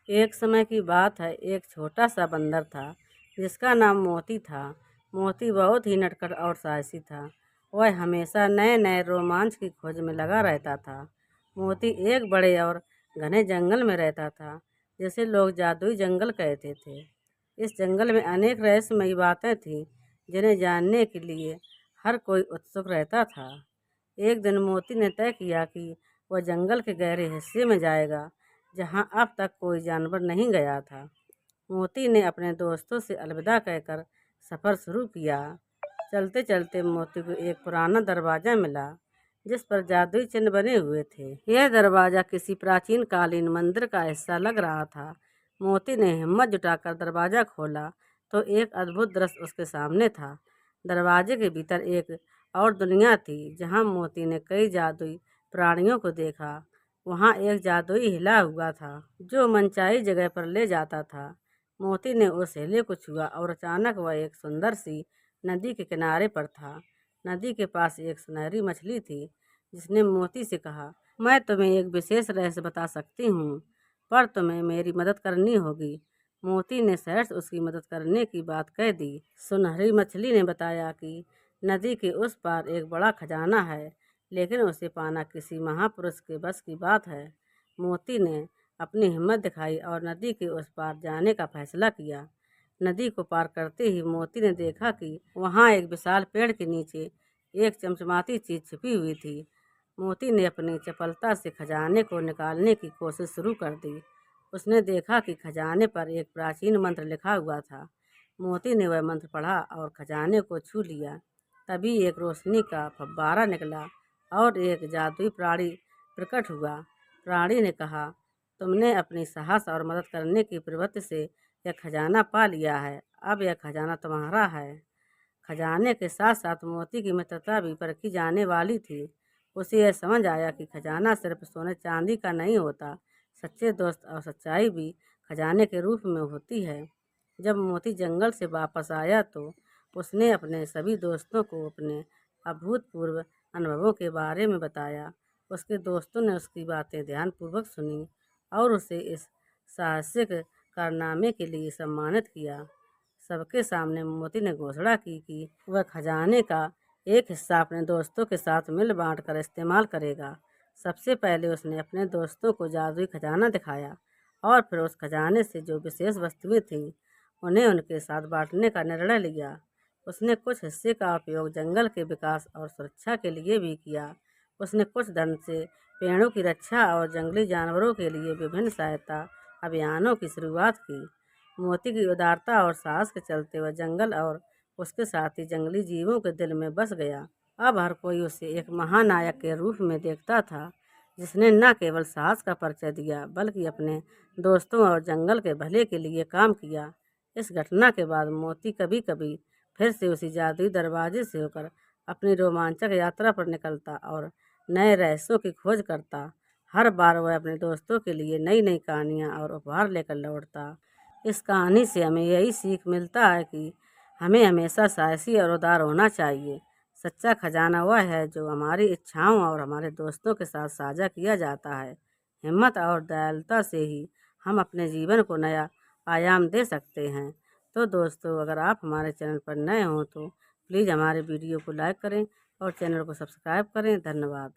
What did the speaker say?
एक समय की बात है, एक छोटा सा बंदर था जिसका नाम मोती था। मोती बहुत ही नटखट और साहसी था। वह हमेशा नए नए रोमांच की खोज में लगा रहता था। मोती एक बड़े और घने जंगल में रहता था, जिसे लोग जादुई जंगल कहते थे। इस जंगल में अनेक रहस्यमयी बातें थीं, जिन्हें जानने के लिए हर कोई उत्सुक रहता था। एक दिन मोती ने तय किया कि वह जंगल के गहरे हिस्से में जाएगा, जहाँ अब तक कोई जानवर नहीं गया था। मोती ने अपने दोस्तों से अलविदा कहकर सफ़र शुरू किया। चलते चलते मोती को एक पुराना दरवाज़ा मिला, जिस पर जादुई चिन्ह बने हुए थे। यह दरवाज़ा किसी प्राचीन कालीन मंदिर का हिस्सा लग रहा था। मोती ने हिम्मत जुटाकर दरवाज़ा खोला तो एक अद्भुत दृश्य उसके सामने था। दरवाजे के भीतर एक और दुनिया थी, जहाँ मोती ने कई जादुई प्राणियों को देखा। वहाँ एक जादुई हिला हुआ था, जो मनचाही जगह पर ले जाता था। मोती ने उस हिले को छुआ और अचानक वह एक सुंदर सी नदी के किनारे पर था। नदी के पास एक सुनहरी मछली थी, जिसने मोती से कहा, मैं तुम्हें एक विशेष रहस्य बता सकती हूँ, पर तुम्हें मेरी मदद करनी होगी। मोती ने सहर्ष उसकी मदद करने की बात कह दी। सुनहरी मछली ने बताया कि नदी के उस पार एक बड़ा खजाना है, लेकिन उसे पाना किसी महापुरुष के बस की बात है। मोती ने अपनी हिम्मत दिखाई और नदी के उस पार जाने का फैसला किया। नदी को पार करते ही मोती ने देखा कि वहाँ एक विशाल पेड़ के नीचे एक चमचमाती चीज छिपी हुई थी। मोती ने अपनी चपलता से खजाने को निकालने की कोशिश शुरू कर दी। उसने देखा कि खजाने पर एक प्राचीन मंत्र लिखा हुआ था। मोती ने वह मंत्र पढ़ा और खजाने को छू लिया। तभी एक रोशनी का फव्वारा निकला और एक जादुई प्राणी प्रकट हुआ। प्राणी ने कहा, तुमने अपनी साहस और मदद करने की प्रवृत्ति से यह खजाना पा लिया है। अब यह खजाना तुम्हारा है। खजाने के साथ साथ मोती की मित्रता भी परखी जाने वाली थी। उसे यह समझ आया कि खजाना सिर्फ सोने चांदी का नहीं होता, सच्चे दोस्त और सच्चाई भी खजाने के रूप में होती है। जब मोती जंगल से वापस आया तो उसने अपने सभी दोस्तों को अपने अभूतपूर्व अनुभवों के बारे में बताया। उसके दोस्तों ने उसकी बातें ध्यानपूर्वक सुनी और उसे इस साहसिक कारनामे के लिए सम्मानित किया। सबके सामने मोती ने घोषणा की कि वह खजाने का एक हिस्सा अपने दोस्तों के साथ मिल बांट कर इस्तेमाल करेगा। सबसे पहले उसने अपने दोस्तों को जादुई खजाना दिखाया और फिर उस खजाने से जो विशेष वस्तुएं थीं, उन्हें उनके साथ बांटने का निर्णय लिया। उसने कुछ हिस्से का उपयोग जंगल के विकास और सुरक्षा के लिए भी किया। उसने कुछ धन से पेड़ों की रक्षा और जंगली जानवरों के लिए विभिन्न सहायता अभियानों की शुरुआत की। मोती की उदारता और साहस के चलते वह जंगल और उसके साथ ही जंगली जीवों के दिल में बस गया। अब हर कोई उसे एक महानायक के रूप में देखता था, जिसने न केवल साहस का परिचय दिया, बल्कि अपने दोस्तों और जंगल के भले के लिए काम किया। इस घटना के बाद मोती कभी कभी फिर से उसी जादुई दरवाजे से होकर अपनी रोमांचक यात्रा पर निकलता और नए रहस्यों की खोज करता। हर बार वह अपने दोस्तों के लिए नई नई कहानियाँ और उपहार लेकर लौटता। इस कहानी से हमें यही सीख मिलता है कि हमें हमेशा साहसी और उदार होना चाहिए। सच्चा खजाना वह है जो हमारी इच्छाओं और हमारे दोस्तों के साथ साझा किया जाता है। हिम्मत और दयालुता से ही हम अपने जीवन को नया आयाम दे सकते हैं। तो दोस्तों, अगर आप हमारे चैनल पर नए हों तो प्लीज़ हमारे वीडियो को लाइक करें और चैनल को सब्सक्राइब करें। धन्यवाद।